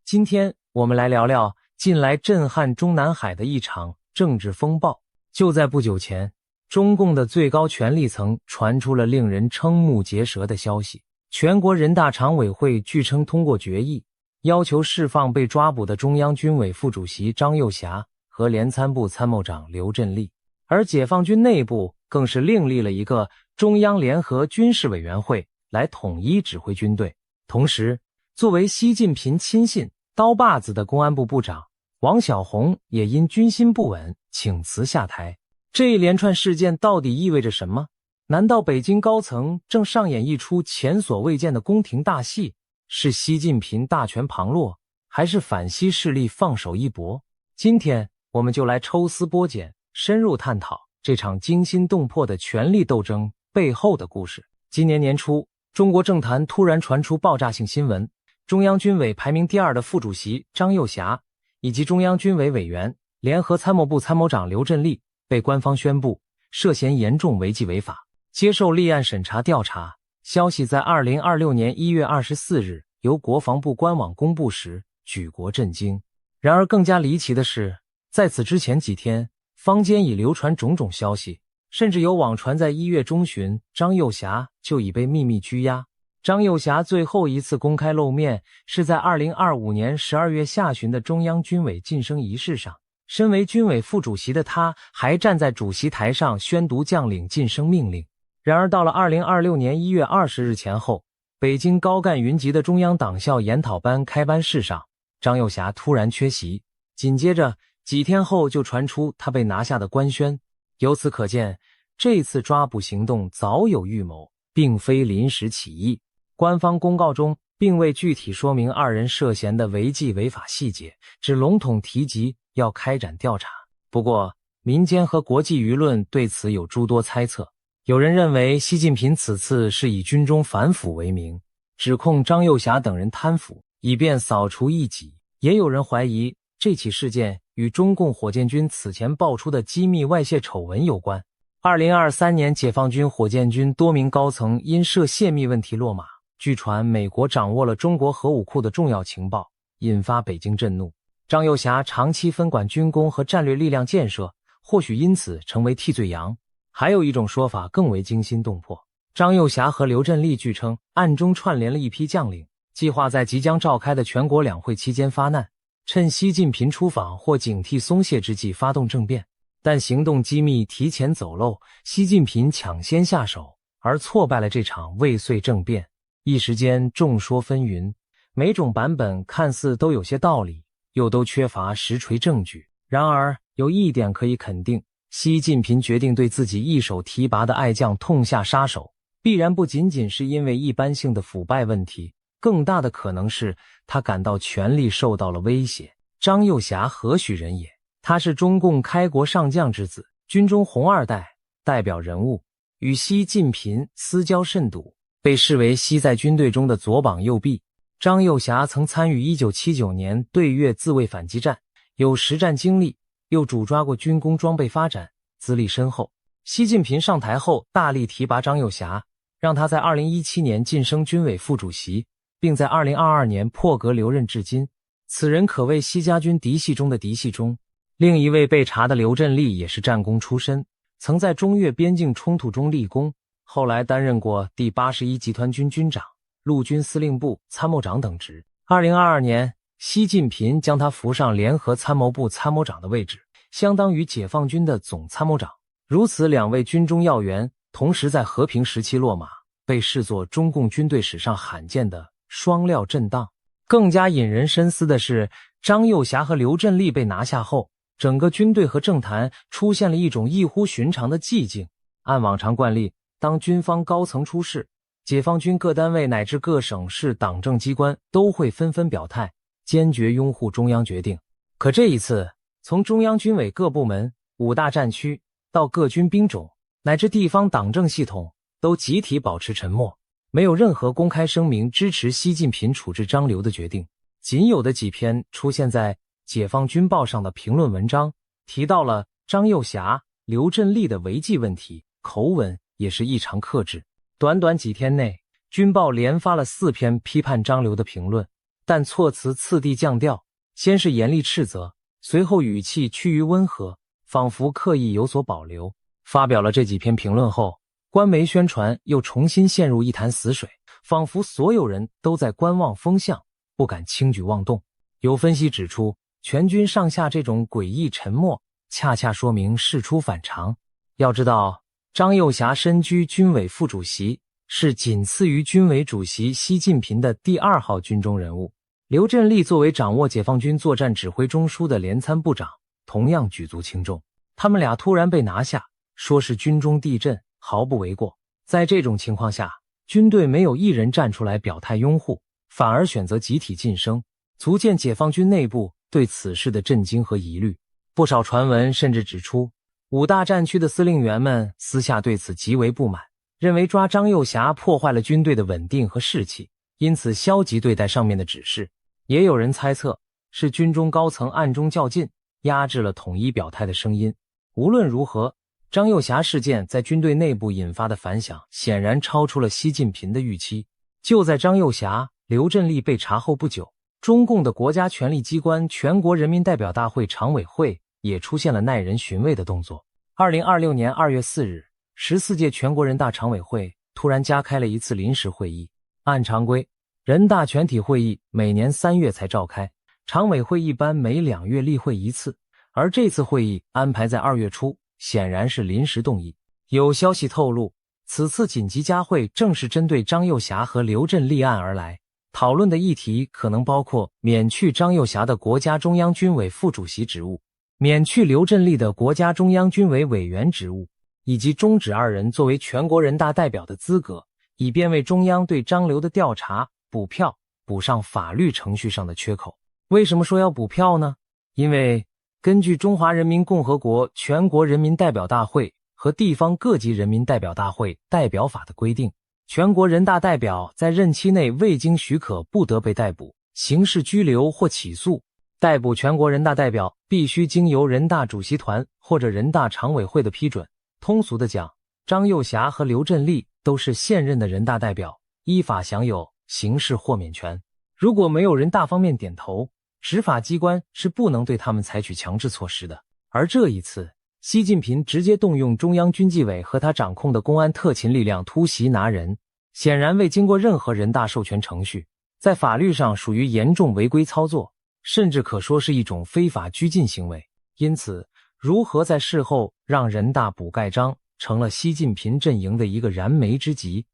今天我们来聊聊近来震撼中南海的一场政治风暴。就在不久前，中共的最高权力层传出了令人瞠目结舌的消息。全国人大常委会据称通过决议，要求释放被抓捕的中央军委副主席张又侠和联参部参谋长刘振立。而解放军内部更是另立了一个中央联合军事委员会来统一指挥军队。同时，作为习近平亲信刀把子的公安部部长王小洪也因军心不稳请辞下台。这一连串事件到底意味着什么？难道北京高层正上演一出前所未见的宫廷大戏？是习近平大权旁落，还是反西势力放手一搏？今天我们就来抽丝剥茧，深入探讨这场惊心动魄的权力斗争背后的故事。今年年初，中国政坛突然传出爆炸性新闻，中央军委排名第2的副主席张又侠以及中央军委委员、联合参谋部参谋长刘振立被官方宣布涉嫌严重违纪违法，接受立案审查调查。消息在2026年1月24日由国防部官网公布时，举国震惊。然而更加离奇的是，在此之前几天，坊间已流传种种消息，甚至有网传在1月中旬，张又侠就已被秘密拘押。张又侠最后一次公开露面是在2025年12月下旬的中央军委晋升仪式上，身为军委副主席的他还站在主席台上宣读将领晋升命令。然而到了2026年1月20日前后，北京高干云集的中央党校研讨班开班式上，张又侠突然缺席，紧接着几天后就传出他被拿下的官宣。由此可见，这次抓捕行动早有预谋，并非临时起意。官方公告中并未具体说明二人涉嫌的违纪违法细节，只笼统提及要开展调查。不过，民间和国际舆论对此有诸多猜测。有人认为习近平此次是以军中反腐为名，指控张又侠等人贪腐，以便扫除异己。也有人怀疑这起事件与中共火箭军此前爆出的机密外泄丑闻有关。2023年，解放军火箭军多名高层因涉泄密问题落马。据传，美国掌握了中国核武库的重要情报，引发北京震怒。张又侠长期分管军工和战略力量建设，或许因此成为替罪羊。还有一种说法更为惊心动魄，张又侠和刘振立据称暗中串联了一批将领，计划在即将召开的全国两会期间发难，趁习近平出访或警惕松懈之际发动政变。但行动机密提前走漏，习近平抢先下手，而挫败了这场未遂政变。一时间众说纷纭，每种版本看似都有些道理，又都缺乏实锤证据。然而有一点可以肯定，习近平决定对自己一手提拔的爱将痛下杀手，必然不仅仅是因为一般性的腐败问题，更大的可能是他感到权力受到了威胁。张又侠何许人也？他是中共开国上将之子，军中红二代代表人物，与习近平私交甚笃，被视为习在军队中的左膀右臂。张又侠曾参与1979年对越自卫反击战，有实战经历，又主抓过军工装备发展，资历深厚。习近平上台后大力提拔张又侠，让他在2017年晋升军委副主席，并在2022年破格留任至今。此人可谓习家军嫡系中的嫡系中。另一位被查的刘振立也是战功出身，曾在中越边境冲突中立功，后来担任过第81集团军军长、陆军司令部参谋长等职。2022年，习近平将他扶上联合参谋部参谋长的位置，相当于解放军的总参谋长。如此两位军中要员同时在和平时期落马，被视作中共军队史上罕见的双料震荡。更加引人深思的是，张又侠和刘振立被拿下后，整个军队和政坛出现了一种异乎寻常的寂静。按往常惯例，当军方高层出事，解放军各单位乃至各省市党政机关都会纷纷表态，坚决拥护中央决定。可这一次，从中央军委各部门、5大战区到各军兵种，乃至地方党政系统，都集体保持沉默，没有任何公开声明支持习近平处置张刘的决定。仅有的几篇出现在解放军报上的评论文章，提到了张又侠、刘振立的违纪问题，口吻也是异常克制。短短几天内，军报连发了4篇批判张刘的评论，但措辞次第降调，先是严厉斥责，随后语气趋于温和，仿佛刻意有所保留。发表了这几篇评论后，官媒宣传又重新陷入一潭死水，仿佛所有人都在观望风向，不敢轻举妄动。有分析指出，全军上下这种诡异沉默，恰恰说明事出反常。要知道，张又侠身居军委副主席，是仅次于军委主席习近平的第2号军中人物。刘振立作为掌握解放军作战指挥中枢的连参部长，同样举足轻重。他们俩突然被拿下，说是军中地震，毫不为过。在这种情况下，军队没有一人站出来表态拥护，反而选择集体晋升，足见解放军内部对此事的震惊和疑虑。不少传闻甚至指出，5大战区的司令员们私下对此极为不满，认为抓张又侠破坏了军队的稳定和士气，因此消极对待上面的指示。也有人猜测，是军中高层暗中较劲，压制了统一表态的声音。无论如何，张又侠事件在军队内部引发的反响显然超出了习近平的预期。就在张又侠、刘振立被查后不久，中共的国家权力机关全国人民代表大会常委会也出现了耐人寻味的动作。2026年2月4日，14届全国人大常委会突然加开了一次临时会议。按常规，人大全体会议每年3月才召开，常委会一般每2月例会一次，而这次会议安排在2月初，显然是临时动议。有消息透露，此次紧急加会正是针对张又侠和刘振立案而来，讨论的议题可能包括免去张又侠的国家中央军委副主席职务，免去刘振立的国家中央军委委员职务，以及终止2人作为全国人大代表的资格，以便为中央对张刘的调查补票，补上法律程序上的缺口。为什么说要补票呢？因为根据《中华人民共和国全国人民代表大会和地方各级人民代表大会代表法》的规定，全国人大代表在任期内未经许可不得被逮捕、刑事拘留或起诉。逮捕全国人大代表必须经由人大主席团或者人大常委会的批准。通俗的讲，张又侠和刘振立都是现任的人大代表，依法享有刑事豁免权。如果没有人大方面点头，执法机关是不能对他们采取强制措施的。而这一次，习近平直接动用中央军纪委和他掌控的公安特勤力量突袭拿人，显然未经过任何人大授权程序，在法律上属于严重违规操作，甚至可说是一种非法拘禁行为。因此，如何在事后让人大补盖章，成了习近平阵营的一个燃眉之急。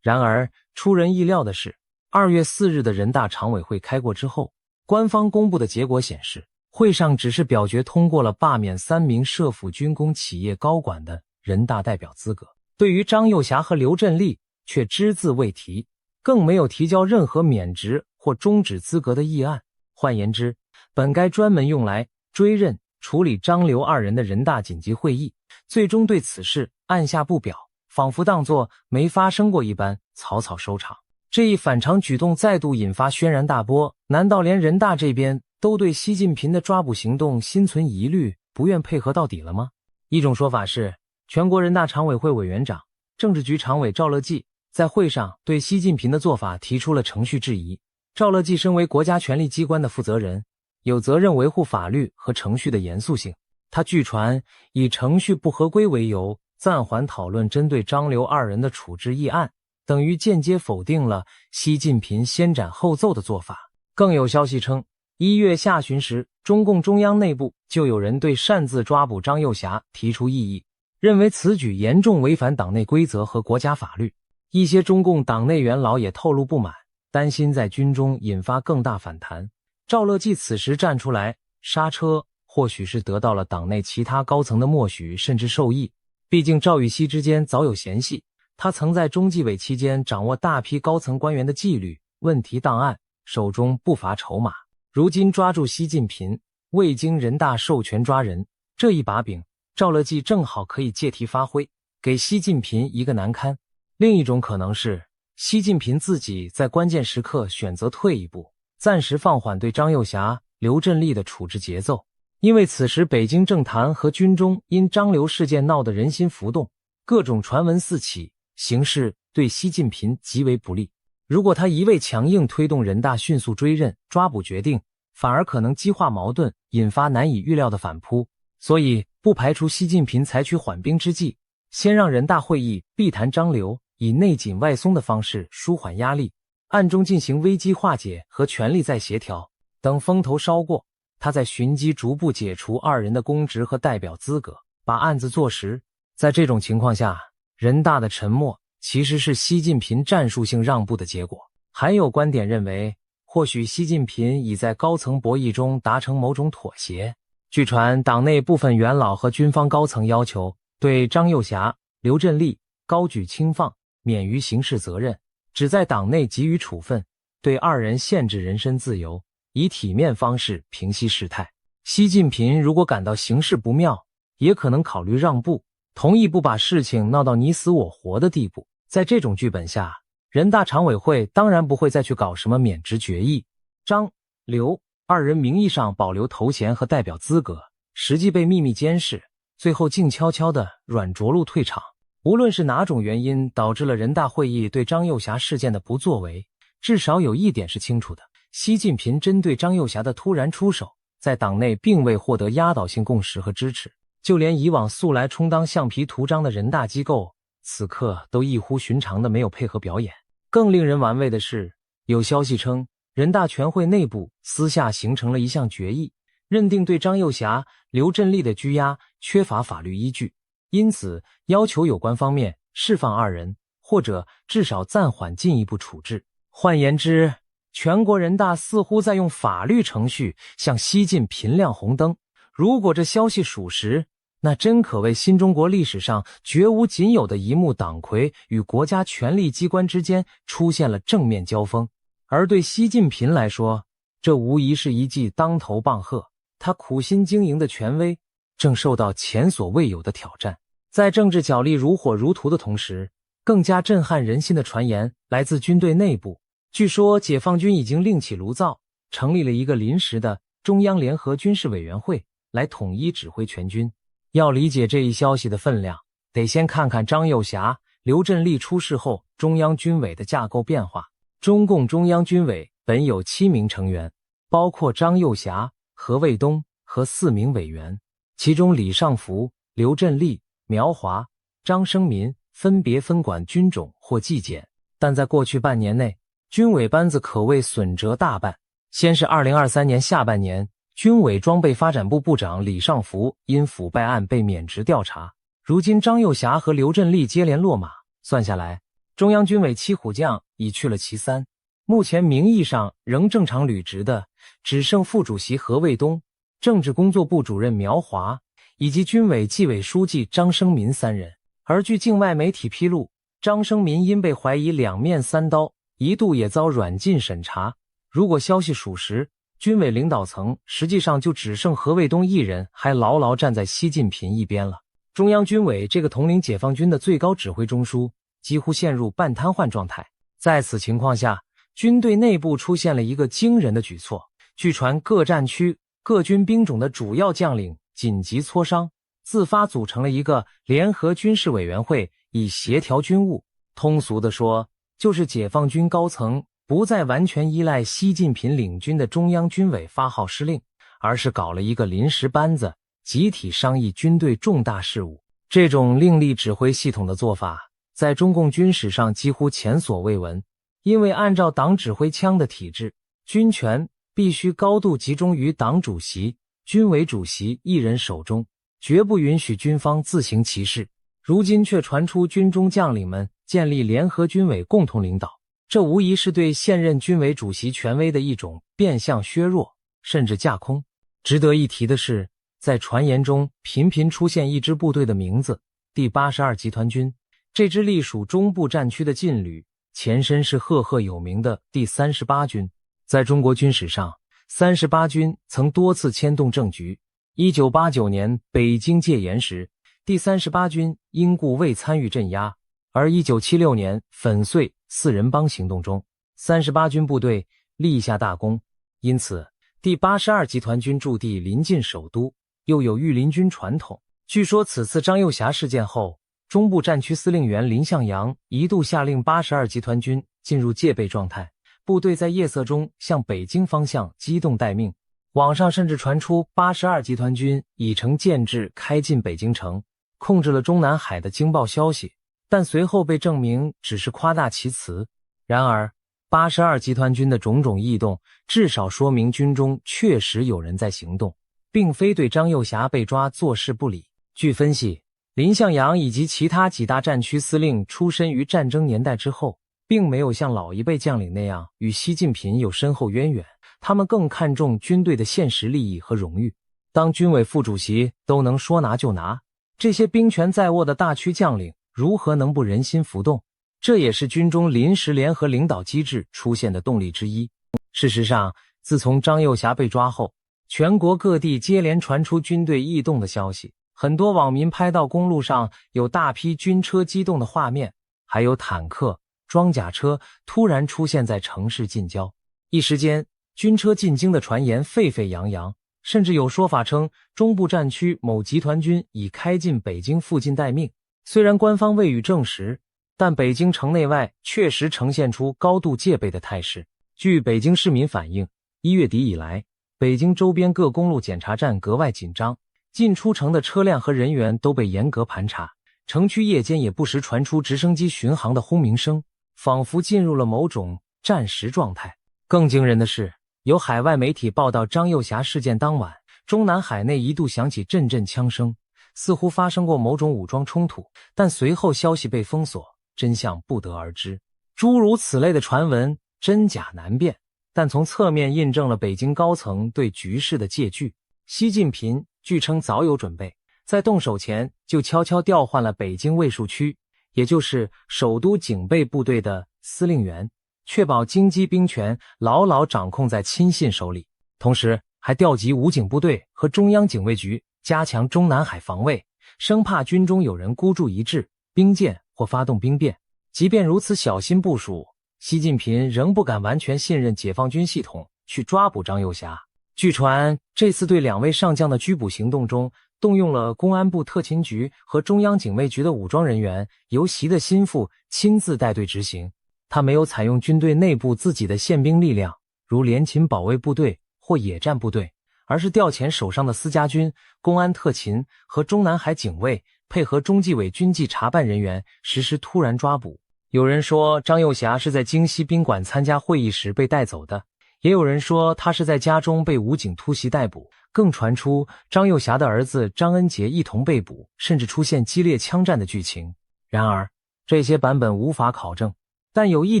然而，出人意料的是，2月4日的人大常委会开过之后，官方公布的结果显示，会上只是表决通过了罢免3名涉腐军工企业高管的人大代表资格，对于张又侠和刘振立却只字未提，更没有提交任何免职或终止资格的议案。换言之，本该专门用来追认、处理张刘2人的人大紧急会议，最终对此事按下不表，仿佛当作没发生过一般，草草收场。这一反常举动再度引发轩然大波，难道连人大这边都对习近平的抓捕行动心存疑虑，不愿配合到底了吗？一种说法是，全国人大常委会委员长、政治局常委赵乐际在会上对习近平的做法提出了程序质疑。赵乐际身为国家权力机关的负责人，有责任维护法律和程序的严肃性。他据传以程序不合规为由，暂缓讨论针对张刘2人的处置议案，等于间接否定了习近平先斩后奏的做法。更有消息称，1月下旬时，中共中央内部就有人对擅自抓捕张又侠提出异议，认为此举严重违反党内规则和国家法律。一些中共党内元老也透露不满，担心在军中引发更大反弹。赵乐际此时站出来刹车，或许是得到了党内其他高层的默许甚至授意。毕竟赵与习之间早有嫌隙，他曾在中纪委期间掌握大批高层官员的纪律、问题档案，手中不乏筹码。如今抓住习近平，未经人大授权抓人，这一把柄，赵乐际正好可以借题发挥，给习近平一个难堪。另一种可能是，习近平自己在关键时刻选择退一步，暂时放缓对张又侠、刘振立的处置节奏。因为此时北京政坛和军中因张刘事件闹得人心浮动，各种传闻四起，形势对习近平极为不利。如果他一味强硬推动人大迅速追认、抓捕决定，反而可能激化矛盾，引发难以预料的反扑。所以不排除习近平采取缓兵之计，先让人大会议避谈张流，以内紧外松的方式舒缓压力，暗中进行危机化解和权力再协调。等风头稍过，他再寻机逐步解除二人的公职和代表资格，把案子做实。在这种情况下，人大的沉默其实是习近平战术性让步的结果。还有观点认为，或许习近平已在高层博弈中达成某种妥协。据传，党内部分元老和军方高层要求对张幼霞、刘振立高举轻放，免于刑事责任，只在党内给予处分，对二人限制人身自由，以体面方式平息事态。习近平如果感到形势不妙，也可能考虑让步，同意不把事情闹到你死我活的地步。在这种剧本下，人大常委会当然不会再去搞什么免职决议。张、刘二人名义上保留头衔和代表资格，实际被秘密监视，最后静悄悄地软着陆退场。无论是哪种原因导致了人大会议对张幼霞事件的不作为，至少有一点是清楚的，习近平针对张幼霞的突然出手，在党内并未获得压倒性共识和支持，就连以往素来充当橡皮图章的人大机构，此刻都异乎寻常的没有配合表演。更令人玩味的是，有消息称人大全会内部私下形成了一项决议，认定对张幼霞、刘振立的拘押缺乏法律依据，因此要求有关方面释放二人，或者至少暂缓进一步处置。换言之，全国人大似乎在用法律程序向习近平亮红灯。如果这消息属实，那真可谓新中国历史上绝无仅有的一幕，党魁与国家权力机关之间出现了正面交锋。而对习近平来说，这无疑是一记当头棒喝，他苦心经营的权威正受到前所未有的挑战。在政治角力如火如荼的同时，更加震撼人心的传言来自军队内部。据说解放军已经另起炉灶，成立了一个临时的中央联合军事委员会来统一指挥全军。要理解这一消息的分量，得先看看张幼霞、刘振立出事后中央军委的架构变化。中共中央军委本有7名成员，包括张幼霞、何卫东和4名委员，其中李尚福、刘振立、苗华、张生民分别分管军种或纪检。但在过去半年内，军委班子可谓损折大半。先是2023年下半年，军委装备发展部部长李尚福因腐败案被免职调查，如今张幼霞和刘振立接连落马，算下来，中央军委7虎将已去了其3，目前名义上仍正常履职的只剩副主席何卫东、政治工作部主任苗华以及军委纪委书记张生民3人。而据境外媒体披露，张生民因被怀疑两面三刀，一度也遭软禁审查。如果消息属实，军委领导层实际上就只剩何卫东一人还牢牢站在习近平一边了。中央军委这个统领解放军的最高指挥中枢几乎陷入半瘫痪状态。在此情况下，军队内部出现了一个惊人的举措。据传各战区、各军兵种的主要将领紧急磋商，自发组成了一个联合军事委员会，以协调军务。通俗地说，就是解放军高层不再完全依赖习近平领军的中央军委发号施令，而是搞了一个临时班子，集体商议军队重大事务。这种另立指挥系统的做法，在中共军史上几乎前所未闻。因为按照党指挥枪的体制，军权必须高度集中于党主席、军委主席一人手中，绝不允许军方自行其事。如今却传出军中将领们建立联合军委共同领导，这无疑是对现任军委主席权威的一种变相削弱，甚至架空。值得一提的是，在传言中频频出现一支部队的名字，第82集团军。这支隶属中部战区的劲旅，前身是赫赫有名的第38军。在中国军史上，38军曾多次牵动政局。1989年北京戒严时，第38军因故未参与镇压，而1976年粉碎4人帮行动中，38军部队立下大功。因此，第82集团军驻地临近首都，又有御林军传统。据说此次张幼霞事件后，中部战区司令员林向阳一度下令82集团军进入戒备状态，部队在夜色中向北京方向机动待命。网上甚至传出82集团军已乘舰只开进北京城，控制了中南海的惊爆消息，但随后被证明只是夸大其词。然而82集团军的种种异动，至少说明军中确实有人在行动，并非对张幼霞被抓坐视不理。据分析，林向阳以及其他几大战区司令出身于战争年代之后，并没有像老一辈将领那样与习近平有深厚渊源，他们更看重军队的现实利益和荣誉。当军委副主席都能说拿就拿，这些兵权在握的大区将领如何能不人心浮动？这也是军中临时联合领导机制出现的动力之一。事实上，自从张幼霞被抓后，全国各地接连传出军队异动的消息，很多网民拍到公路上有大批军车机动的画面，还有坦克、装甲车突然出现在城市近郊。一时间，军车进京的传言沸沸扬扬，甚至有说法称中部战区某集团军已开进北京附近待命。虽然官方未予证实，但北京城内外确实呈现出高度戒备的态势。据北京市民反映，1月底以来，北京周边各公路检查站格外紧张，进出城的车辆和人员都被严格盘查，城区夜间也不时传出直升机巡航的轰鸣声，仿佛进入了某种战时状态。更惊人的是，有海外媒体报道，张幼霞事件当晚，中南海内一度响起阵阵枪声，似乎发生过某种武装冲突，但随后消息被封锁，真相不得而知。诸如此类的传闻真假难辨，但从侧面印证了北京高层对局势的戒惧。习近平据称早有准备，在动手前就悄悄调换了北京卫戍区，也就是首都警备部队的司令员，确保京畿兵权牢牢掌控在亲信手里，同时还调集武警部队和中央警卫局，加强中南海防卫，生怕军中有人孤注一掷、兵谏或发动兵变。即便如此小心部署，习近平仍不敢完全信任解放军系统去抓捕张幼霞。据传，这次对2位上将的拘捕行动中，动用了公安部特勤局和中央警卫局的武装人员，由习的心腹亲自带队执行。他没有采用军队内部自己的宪兵力量，如联勤保卫部队或野战部队，而是调遣手上的私家军、公安特勤和中南海警卫，配合中纪委军纪查办人员实施突然抓捕。有人说张幼霞是在京西宾馆参加会议时被带走的，也有人说他是在家中被武警突袭逮捕，更传出张幼霞的儿子张恩杰一同被捕，甚至出现激烈枪战的剧情。然而，这些版本无法考证，但有一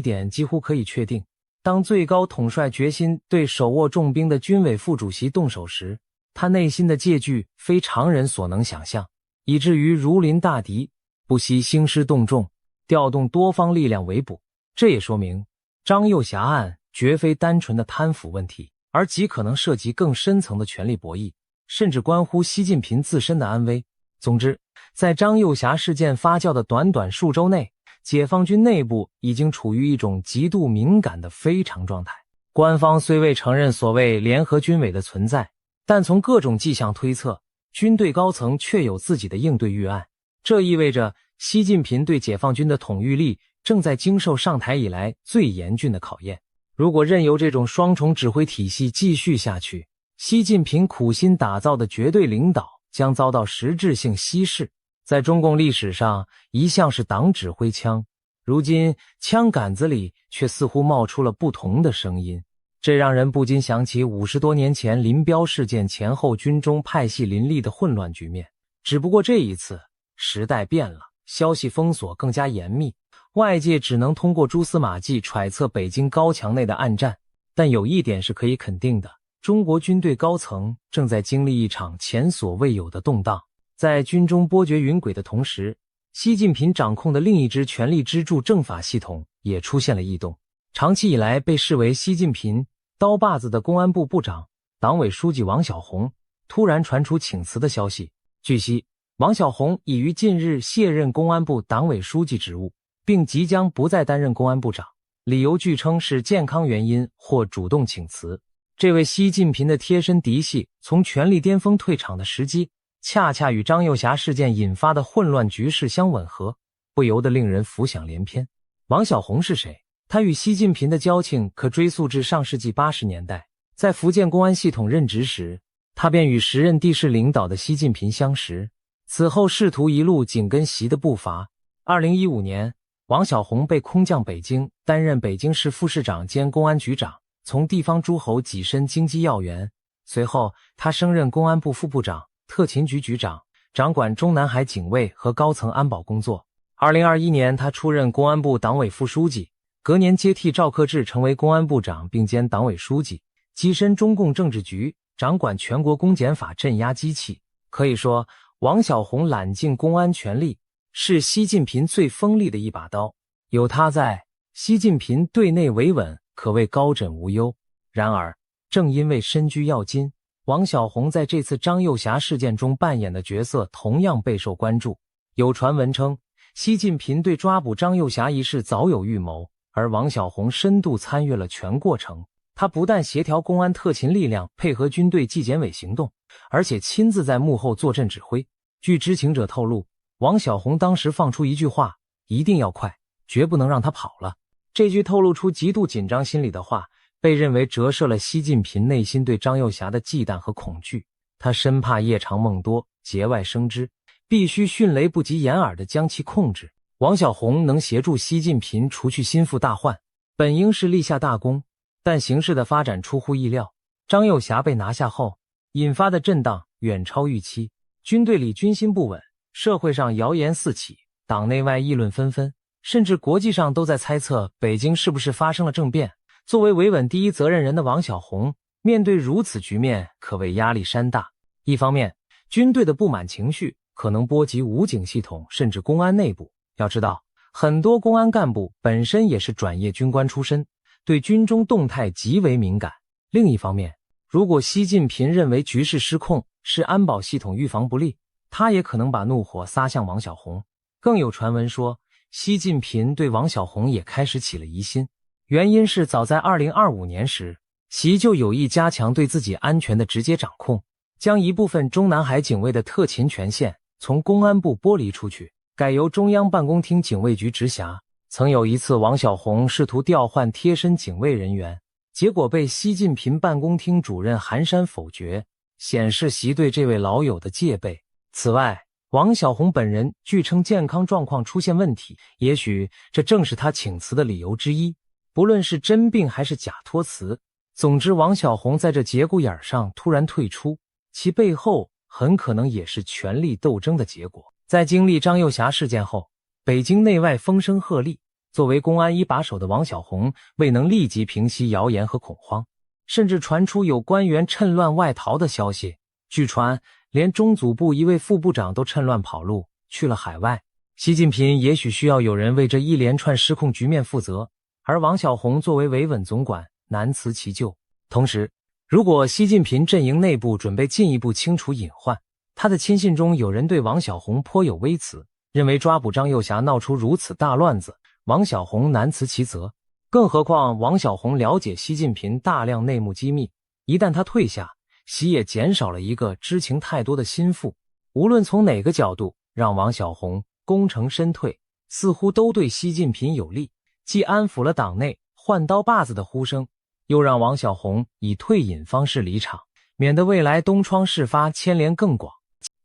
点几乎可以确定，当最高统帅决心对手握重兵的军委副主席动手时，他内心的戒惧非常人所能想象，以至于如临大敌，不惜兴师动众，调动多方力量围捕。这也说明张幼霞案绝非单纯的贪腐问题，而极可能涉及更深层的权力博弈，甚至关乎习近平自身的安危。总之，在张幼霞事件发酵的短短数周内，解放军内部已经处于一种极度敏感的非常状态。官方虽未承认所谓联合军委的存在，但从各种迹象推测，军队高层确有自己的应对预案。这意味着习近平对解放军的统御力正在经受上台以来最严峻的考验。如果任由这种双重指挥体系继续下去，习近平苦心打造的绝对领导将遭到实质性稀释。在中共历史上，一向是党指挥枪，如今枪杆子里却似乎冒出了不同的声音，这让人不禁想起50多年前林彪事件前后军中派系林立的混乱局面。只不过这一次时代变了，消息封锁更加严密，外界只能通过蛛丝马迹揣测北京高墙内的暗战。但有一点是可以肯定的，中国军队高层正在经历一场前所未有的动荡。在军中波谲云诡的同时，习近平掌控的另一支权力支柱政法系统也出现了异动。长期以来被视为习近平刀把子的公安部部长、党委书记王小洪突然传出请辞的消息。据悉，王小洪已于近日卸任公安部党委书记职务，并即将不再担任公安部长，理由据称是健康原因或主动请辞。这位习近平的贴身嫡系从权力巅峰退场的时机，恰恰与张幼霞事件引发的混乱局势相吻合，不由得令人浮想联翩。王小洪是谁？他与习近平的交情可追溯至上世纪80年代，在福建公安系统任职时，他便与时任地市领导的习近平相识，此后仕途一路紧跟习的步伐。2015年，王小洪被空降北京，担任北京市副市长兼公安局长，从地方诸侯跻身京畿要员。随后，他升任公安部副部长、特勤局局长，掌管中南海警卫和高层安保工作。2021年，他出任公安部党委副书记，隔年接替赵克志成为公安部长，并兼党委书记，跻身中共政治局，掌管全国公检法镇压机器。可以说，王小洪揽尽公安权力，是习近平最锋利的一把刀。有他在，习近平对内维稳，可谓高枕无忧。然而，正因为身居要津，王小洪在这次张幼霞事件中扮演的角色同样备受关注。有传闻称，习近平对抓捕张幼霞一事早有预谋，而王小洪深度参与了全过程。他不但协调公安特勤力量配合军队纪检委行动，而且亲自在幕后坐镇指挥。据知情者透露，王小洪当时放出一句话：一定要快，绝不能让他跑了。这句透露出极度紧张心理的话，被认为折射了习近平内心对张幼霞的忌惮和恐惧。他生怕夜长梦多，节外生枝，必须迅雷不及掩耳地将其控制。王小洪能协助习近平除去心腹大患，本应是立下大功，但形势的发展出乎意料。张幼霞被拿下后，引发的震荡远超预期，军队里军心不稳，社会上谣言四起，党内外议论纷纷，甚至国际上都在猜测北京是不是发生了政变。作为维稳第一责任人的王小洪，面对如此局面可谓压力山大。一方面，军队的不满情绪可能波及武警系统甚至公安内部。要知道，很多公安干部本身也是转业军官出身，对军中动态极为敏感。另一方面，如果习近平认为局势失控，是安保系统预防不力，他也可能把怒火撒向王小洪。更有传闻说，习近平对王小洪也开始起了疑心。原因是早在2025年时，习就有意加强对自己安全的直接掌控，将一部分中南海警卫的特勤权限从公安部剥离出去，改由中央办公厅警卫局直辖。曾有一次，王小洪试图调换贴身警卫人员，结果被习近平办公厅主任韩山否决，显示习对这位老友的戒备。此外，王小洪本人据称健康状况出现问题，也许这正是他请辞的理由之一。不论是真病还是假托辞，总之王小洪在这节骨眼上突然退出，其背后很可能也是权力斗争的结果。在经历张幼霞事件后，北京内外风声鹤唳，作为公安一把手的王小洪未能立即平息谣言和恐慌，甚至传出有官员趁乱外逃的消息。据传，连中组部一位副部长都趁乱跑路，去了海外。习近平也许需要有人为这一连串失控局面负责，而王小洪作为维稳总管，难辞其咎。同时，如果习近平阵营内部准备进一步清除隐患，他的亲信中有人对王小洪颇有微词，认为抓捕张幼霞闹出如此大乱子，王小洪难辞其责。更何况王小洪了解习近平大量内幕机密，一旦他退下，习也减少了一个知情太多的心腹。无论从哪个角度，让王小洪功成身退，似乎都对习近平有利，既安抚了党内换刀把子的呼声，又让王小洪以退隐方式离场，免得未来东窗事发牵连更广。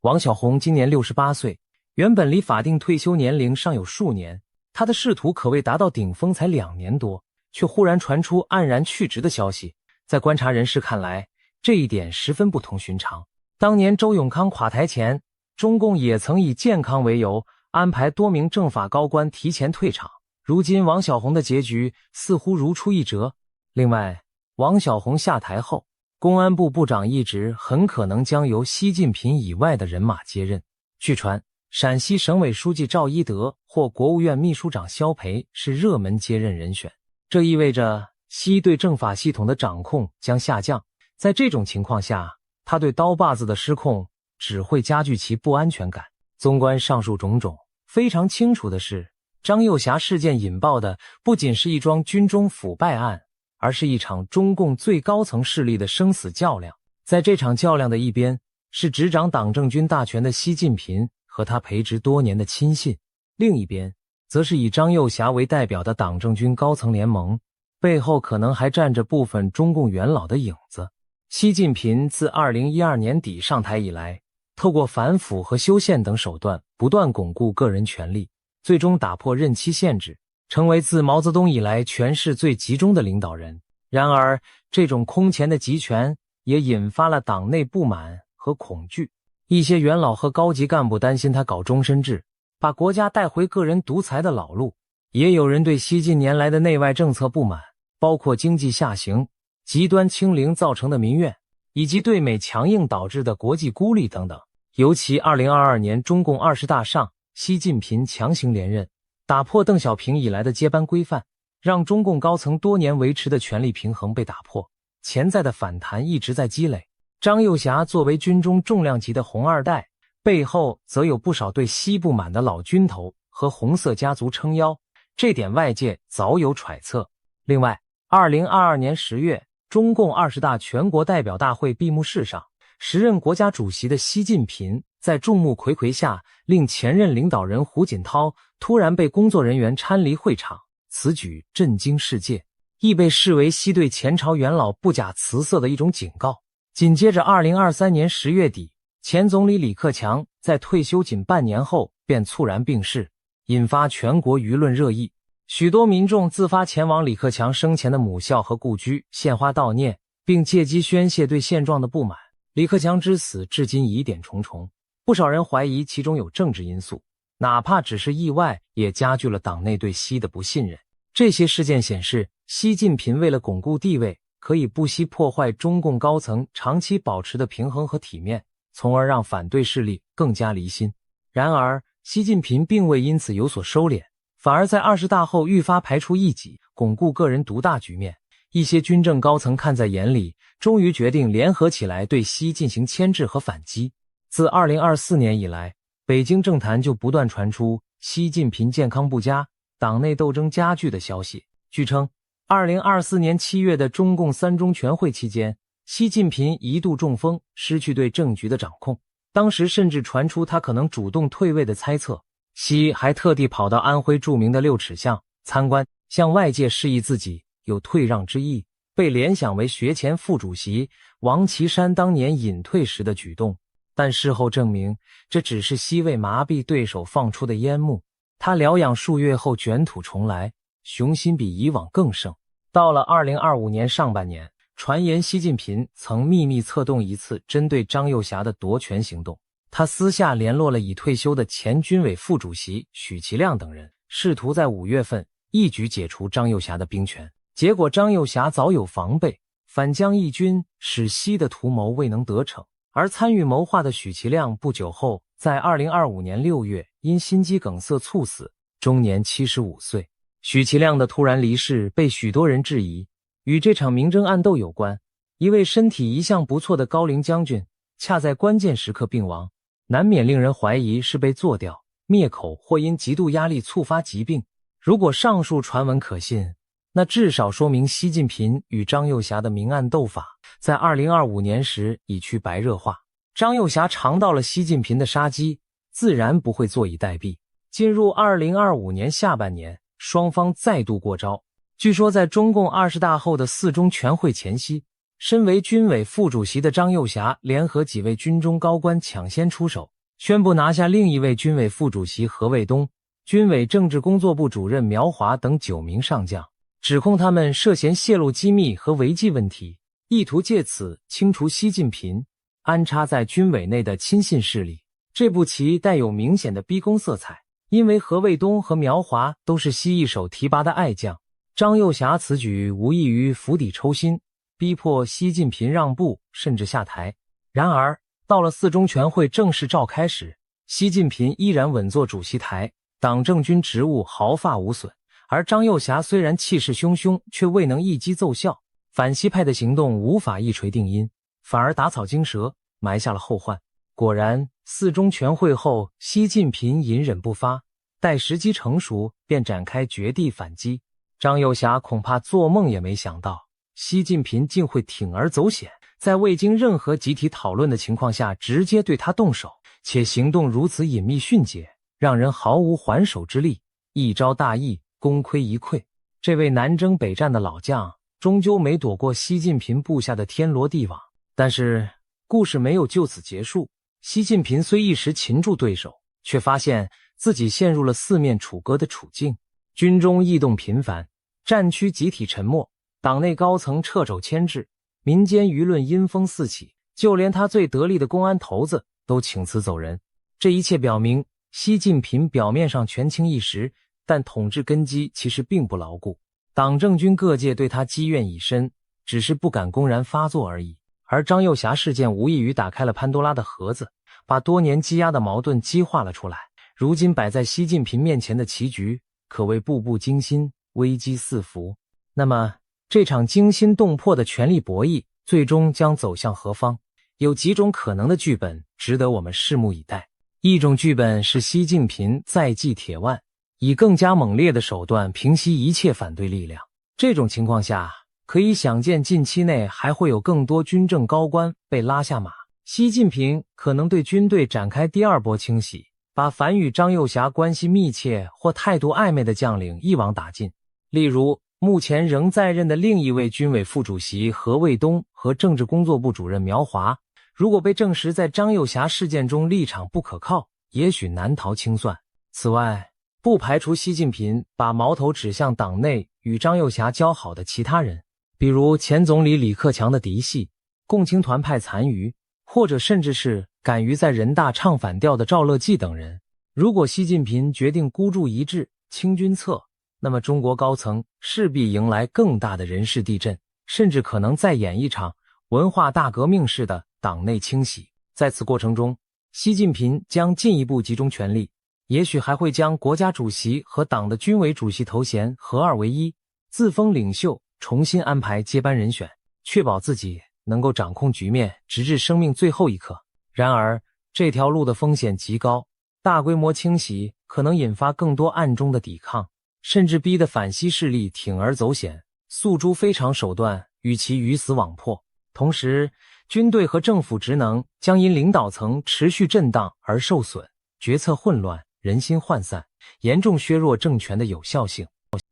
王小洪今年68岁，原本离法定退休年龄尚有数年，他的仕途可谓达到顶峰才2年多，却忽然传出黯然去职的消息。在观察人士看来，这一点十分不同寻常。当年周永康垮台前，中共也曾以健康为由，安排多名政法高官提前退场。如今王小洪的结局似乎如出一辙。另外，王小洪下台后，公安部部长一职很可能将由习近平以外的人马接任。据传，陕西省委书记赵一德或国务院秘书长肖培是热门接任人选，这意味着习对政法系统的掌控将下降。在这种情况下，他对刀把子的失控只会加剧其不安全感。纵观上述种种，非常清楚的是，张幼霞事件引爆的不仅是一桩军中腐败案，而是一场中共最高层势力的生死较量。在这场较量的一边，是执掌党政军大权的习近平和他培植多年的亲信，另一边则是以张幼霞为代表的党政军高层联盟，背后可能还站着部分中共元老的影子。习近平自2012年底上台以来，透过反腐和修宪等手段不断巩固个人权力，最终打破任期限制，成为自毛泽东以来权势最集中的领导人。然而，这种空前的集权也引发了党内不满和恐惧。一些元老和高级干部担心他搞终身制，把国家带回个人独裁的老路。也有人对习近年来的内外政策不满，包括经济下行、极端清零造成的民怨，以及对美强硬导致的国际孤立等等。尤其2022年中共20大上，习近平强行连任，打破邓小平以来的接班规范，让中共高层多年维持的权力平衡被打破，潜在的反弹一直在积累。张幼霞作为军中重量级的红二代，背后则有不少对习不满的老军头和红色家族撑腰，这点外界早有揣测。另外，2022年10月，中共20大全国代表大会闭幕式上，时任国家主席的习近平在众目睽睽下，令前任领导人胡锦涛突然被工作人员搀离会场，此举震惊世界，亦被视为习对前朝元老不假辞色的一种警告。紧接着2023年10月底，前总理李克强在退休仅半年后便猝然病逝，引发全国舆论热议。许多民众自发前往李克强生前的母校和故居献花悼念，并借机宣泄对现状的不满。李克强之死至今疑点重重，不少人怀疑其中有政治因素，哪怕只是意外，也加剧了党内对习的不信任。这些事件显示，习近平为了巩固地位，可以不惜破坏中共高层长期保持的平衡和体面，从而让反对势力更加离心。然而，习近平并未因此有所收敛，反而在20大后愈发排除异己，巩固个人独大局面。一些军政高层看在眼里，终于决定联合起来对习进行牵制和反击。自2024年以来，北京政坛就不断传出习近平健康不佳、党内斗争加剧的消息。据称，2024年7月的中共3中全会期间，习近平一度中风，失去对政局的掌控。当时甚至传出他可能主动退位的猜测。习还特地跑到安徽著名的六尺巷参观，向外界示意自己有退让之意，被联想为学前副主席王岐山当年隐退时的举动。但事后证明，这只是习为麻痹对手放出的烟幕。他疗养数月后卷土重来，雄心比以往更盛。到了2025年上半年，传言习近平曾秘密策动一次针对张幼霞的夺权行动。他私下联络了已退休的前军委副主席许其亮等人，试图在5月份一举解除张幼霞的兵权。结果张幼霞早有防备，反将一军，使习的图谋未能得逞。而参与谋划的许其亮不久后，在2025年6月因心肌梗塞猝死，终年75岁。许其亮的突然离世被许多人质疑与这场明争暗斗有关。一位身体一向不错的高龄将军恰在关键时刻病亡，难免令人怀疑是被做掉、灭口或因极度压力触发疾病。如果上述传闻可信，那至少说明习近平与张幼霞的明暗斗法在2025年时已趋白热化。张幼霞尝到了习近平的杀机，自然不会坐以待毙。进入2025年下半年，双方再度过招。据说在中共20大后的4中全会前夕，身为军委副主席的张幼霞联合几位军中高官抢先出手，宣布拿下另一位军委副主席何卫东、军委政治工作部主任苗华等9名上将，指控他们涉嫌泄露机密和违纪问题，意图借此清除习近平安插在军委内的亲信势力。这步棋带有明显的逼宫色彩，因为何卫东和苗华都是习一手提拔的爱将，张幼霞此举无异于釜底抽薪，逼迫习近平让步甚至下台。然而到了4中全会正式召开时，习近平依然稳坐主席台，党政军职务毫发无损。而张幼霞虽然气势汹汹，却未能一击奏效，反习派的行动无法一锤定音，反而打草惊蛇，埋下了后患。果然4中全会后，习近平隐忍不发，待时机成熟便展开绝地反击。张幼霞恐怕做梦也没想到，习近平竟会铤而走险，在未经任何集体讨论的情况下直接对他动手，且行动如此隐秘迅捷，让人毫无还手之力。一朝大意，功亏一篑。这位南征北战的老将终究没躲过习近平布下的天罗地网。但是故事没有就此结束，习近平虽一时擒住对手，却发现自己陷入了四面楚歌的处境。军中异动频繁，战区集体沉默，党内高层掣肘牵制，民间舆论阴风四起，就连他最得力的公安头子都请辞走人。这一切表明，习近平表面上权倾一时，但统治根基其实并不牢固。党政军各界对他积怨已深，只是不敢公然发作而已。而张幼霞事件无异于打开了潘多拉的盒子，把多年积压的矛盾激化了出来。如今摆在习近平面前的棋局可谓步步惊心，危机四伏。那么这场惊心动魄的权力博弈最终将走向何方？有几种可能的剧本值得我们拭目以待。一种剧本是习近平再系铁腕，以更加猛烈的手段平息一切反对力量。这种情况下，可以想见近期内还会有更多军政高官被拉下马。习近平可能对军队展开第二波清洗，把凡与张幼霞关系密切或态度暧昧的将领一网打尽。例如，目前仍在任的另一位军委副主席何卫东和政治工作部主任苗华，如果被证实在张幼霞事件中立场不可靠，也许难逃清算。此外，不排除习近平把矛头指向党内与张幼霞交好的其他人，比如前总理李克强的嫡系、共青团派残余，或者甚至是敢于在人大唱反调的赵乐际等人。如果习近平决定孤注一掷，清军策，那么中国高层势必迎来更大的人事地震，甚至可能再演一场文化大革命式的党内清洗。在此过程中，习近平将进一步集中权力，也许还会将国家主席和党的军委主席头衔合二为一，自封领袖，重新安排接班人选，确保自己能够掌控局面，直至生命最后一刻。然而，这条路的风险极高，大规模清洗可能引发更多暗中的抵抗，甚至逼得反西势力铤而走险，诉诸非常手段与其鱼死网破。同时，军队和政府职能将因领导层持续震荡而受损，决策混乱，人心涣散，严重削弱政权的有效性。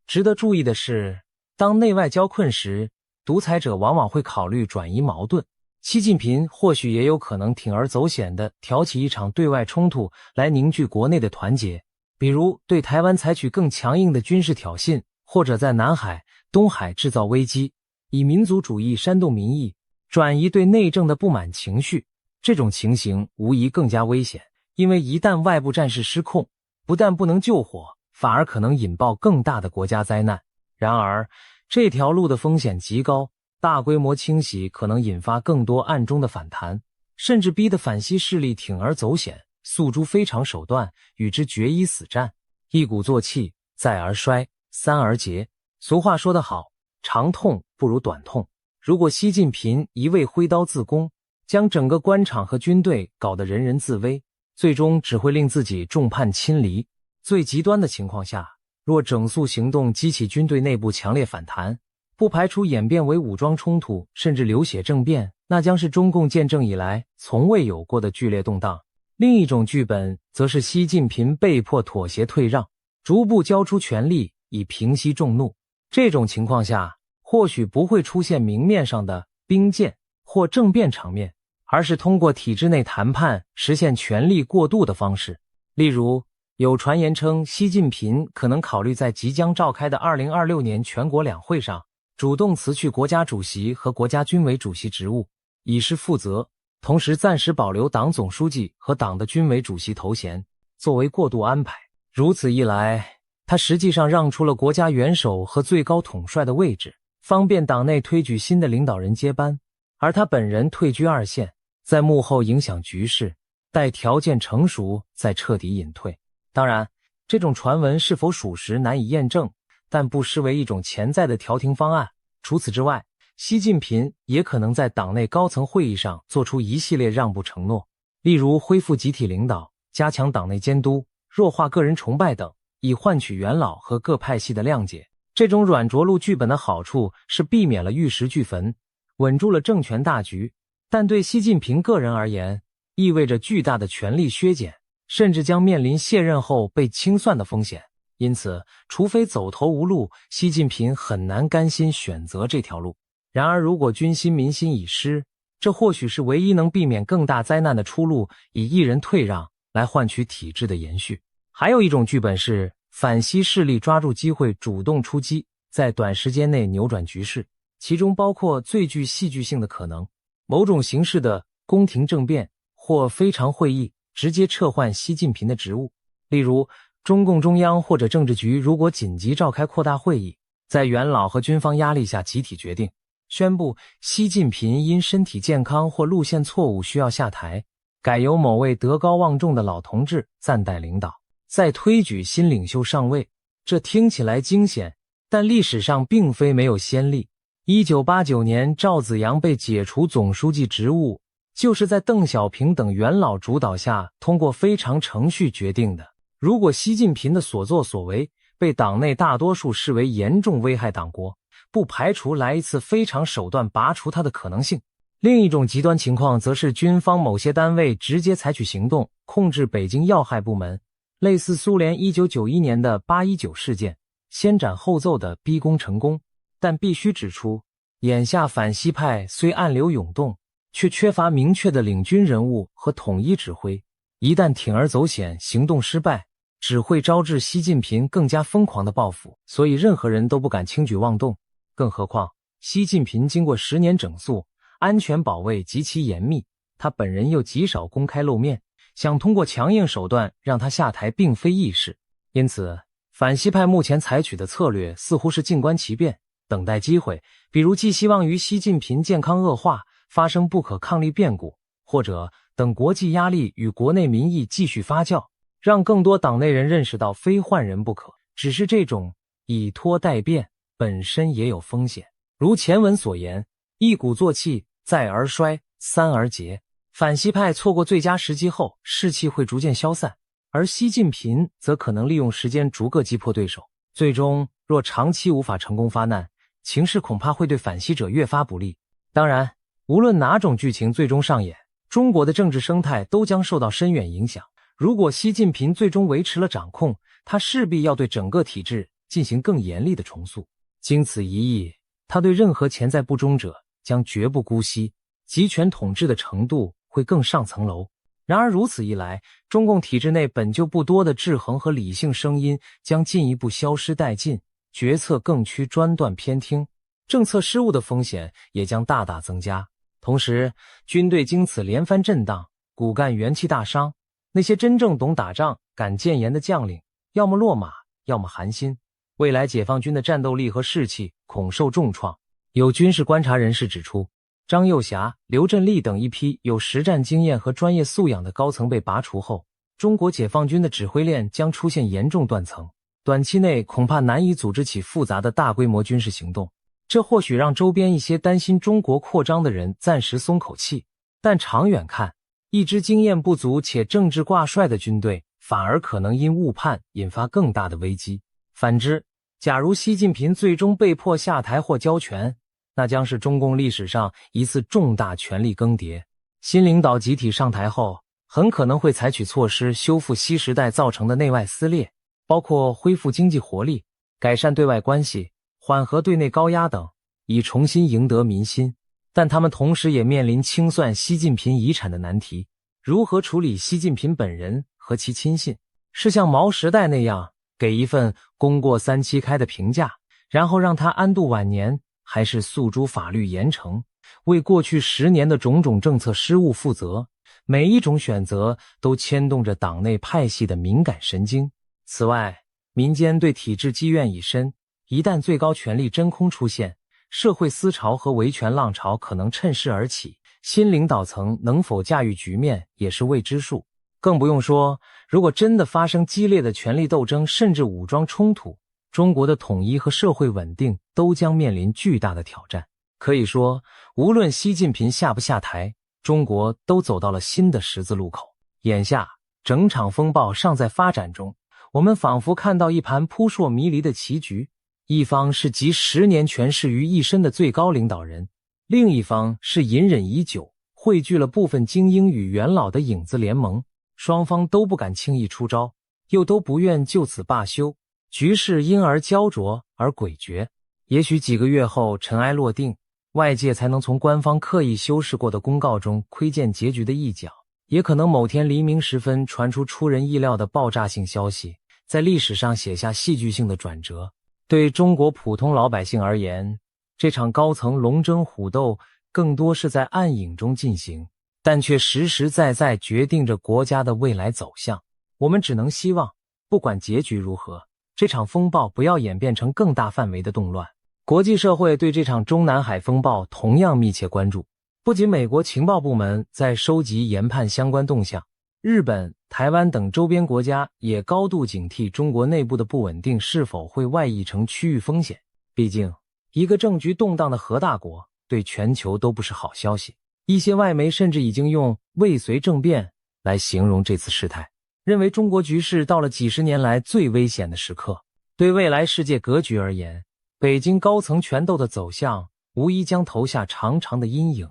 值得注意的是，当内外交困时，独裁者往往会考虑转移矛盾。习近平或许也有可能铤而走险地挑起一场对外冲突来凝聚国内的团结，比如对台湾采取更强硬的军事挑衅，或者在南海、东海制造危机，以民族主义煽动民意，转移对内政的不满情绪。这种情形无疑更加危险，因为一旦外部战事失控，不但不能救火，反而可能引爆更大的国家灾难。然而，这条路的风险极高，大规模清洗可能引发更多暗中的反弹，甚至逼得反西势力铤而走险，诉诸非常手段，与之决一死战。一鼓作气，再而衰，三而竭。俗话说得好，长痛不如短痛。如果习近平一味挥刀自宫，将整个官场和军队搞得人人自危，最终只会令自己众叛亲离。最极端的情况下，若整肃行动激起军队内部强烈反弹，不排除演变为武装冲突，甚至流血政变，那将是中共建政以来从未有过的剧烈动荡。另一种剧本则是习近平被迫妥协退让，逐步交出权力以平息众怒。这种情况下，或许不会出现明面上的兵谏或政变场面，而是通过体制内谈判实现权力过渡的方式。例如，有传言称习近平可能考虑在即将召开的2026年全国两会上主动辞去国家主席和国家军委主席职务，以示负责，同时暂时保留党总书记和党的军委主席头衔作为过渡安排。如此一来，他实际上让出了国家元首和最高统帅的位置，方便党内推举新的领导人接班，而他本人退居二线，在幕后影响局势，待条件成熟再彻底隐退。当然，这种传闻是否属实难以验证，但不失为一种潜在的调停方案。除此之外，习近平也可能在党内高层会议上做出一系列让步承诺，例如恢复集体领导、加强党内监督、弱化个人崇拜等，以换取元老和各派系的谅解。这种软着陆剧本的好处是避免了玉石俱焚，稳住了政权大局，但对习近平个人而言，意味着巨大的权力削减，甚至将面临卸任后被清算的风险。因此，除非走投无路，习近平很难甘心选择这条路。然而，如果军心民心已失，这或许是唯一能避免更大灾难的出路，以一人退让来换取体制的延续。还有一种剧本是反西势力抓住机会主动出击，在短时间内扭转局势，其中包括最具戏剧性的可能，某种形式的宫廷政变或非常会议直接撤换习近平的职务。例如，中共中央或者政治局如果紧急召开扩大会议，在元老和军方压力下集体决定，宣布习近平因身体健康或路线错误需要下台，改由某位德高望重的老同志暂代领导，再推举新领袖上位。这听起来惊险，但历史上并非没有先例。1989年赵紫阳被解除总书记职务，就是在邓小平等元老主导下通过非常程序决定的。如果习近平的所作所为被党内大多数视为严重危害党国，不排除来一次非常手段拔除他的可能性。另一种极端情况则是军方某些单位直接采取行动，控制北京要害部门，类似苏联1991年的819事件，先斩后奏的逼宫成功。但必须指出，眼下反西派虽暗流涌动，却缺乏明确的领军人物和统一指挥，一旦铤而走险，行动失败，只会招致习近平更加疯狂的报复，所以任何人都不敢轻举妄动。更何况，习近平经过10年整肃，安全保卫极其严密，他本人又极少公开露面，想通过强硬手段让他下台并非易事。因此，反西派目前采取的策略似乎是静观其变，等待机会，比如寄希望于习近平健康恶化，发生不可抗力变故，或者等国际压力与国内民意继续发酵，让更多党内人认识到非换人不可。只是这种以拖待变本身也有风险，如前文所言，一鼓作气，再而衰，三而竭。反西派错过最佳时机后，士气会逐渐消散，而习近平则可能利用时间逐个击破对手，最终若长期无法成功发难，情势恐怕会对反西者越发不利。当然，无论哪种剧情最终上演，中国的政治生态都将受到深远影响。如果习近平最终维持了掌控，他势必要对整个体制进行更严厉的重塑。经此一役，他对任何潜在不忠者将绝不姑息，集权统治的程度会更上层楼。然而如此一来，中共体制内本就不多的制衡和理性声音将进一步消失殆尽，决策更趋专断偏听，政策失误的风险也将大大增加。同时，军队经此连番震荡，骨干元气大伤，那些真正懂打仗、敢谏言的将领，要么落马，要么寒心。未来解放军的战斗力和士气恐受重创。有军事观察人士指出，张又侠、刘振立等一批有实战经验和专业素养的高层被拔除后，中国解放军的指挥链将出现严重断层，短期内恐怕难以组织起复杂的大规模军事行动。这或许让周边一些担心中国扩张的人暂时松口气，但长远看，一支经验不足且政治挂帅的军队反而可能因误判引发更大的危机。反之，假如习近平最终被迫下台或交权，那将是中共历史上一次重大权力更迭。新领导集体上台后，很可能会采取措施修复新时代造成的内外撕裂，包括恢复经济活力、改善对外关系、缓和对内高压等，以重新赢得民心。但他们同时也面临清算习近平遗产的难题，如何处理习近平本人和其亲信？是像毛时代那样给一份功过三七开的评价，然后让他安度晚年，还是诉诸法律严惩，为过去10年的种种政策失误负责？每一种选择都牵动着党内派系的敏感神经。此外，民间对体制积怨已深，一旦最高权力真空出现，社会思潮和维权浪潮可能趁势而起，新领导层能否驾驭局面也是未知数。更不用说，如果真的发生激烈的权力斗争甚至武装冲突，中国的统一和社会稳定都将面临巨大的挑战。可以说，无论习近平下不下台，中国都走到了新的十字路口。眼下，整场风暴尚在发展中，我们仿佛看到一盘扑朔迷离的棋局，一方是集10年权势于一身的最高领导人，另一方是隐忍已久、汇聚了部分精英与元老的影子联盟。双方都不敢轻易出招，又都不愿就此罢休，局势因而焦灼而诡谲。也许几个月后尘埃落定，外界才能从官方刻意修饰过的公告中窥见结局的一角，也可能某天黎明时分传出出人意料的爆炸性消息，在历史上写下戏剧性的转折。对中国普通老百姓而言，这场高层龙争虎斗更多是在暗影中进行，但却实实在在决定着国家的未来走向。我们只能希望，不管结局如何，这场风暴不要演变成更大范围的动乱。国际社会对这场中南海风暴同样密切关注，不仅美国情报部门在收集研判相关动向，日本、台湾等周边国家也高度警惕中国内部的不稳定是否会外溢成区域风险。毕竟，一个政局动荡的核大国对全球都不是好消息。一些外媒甚至已经用未遂政变来形容这次事态，认为中国局势到了几十年来最危险的时刻。对未来世界格局而言，北京高层权斗的走向无疑将投下长长的阴影。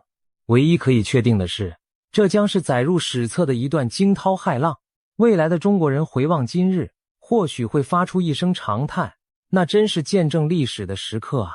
唯一可以确定的是，这将是载入史册的一段惊涛骇浪。未来的中国人回望今日，或许会发出一声长叹，那真是见证历史的时刻啊。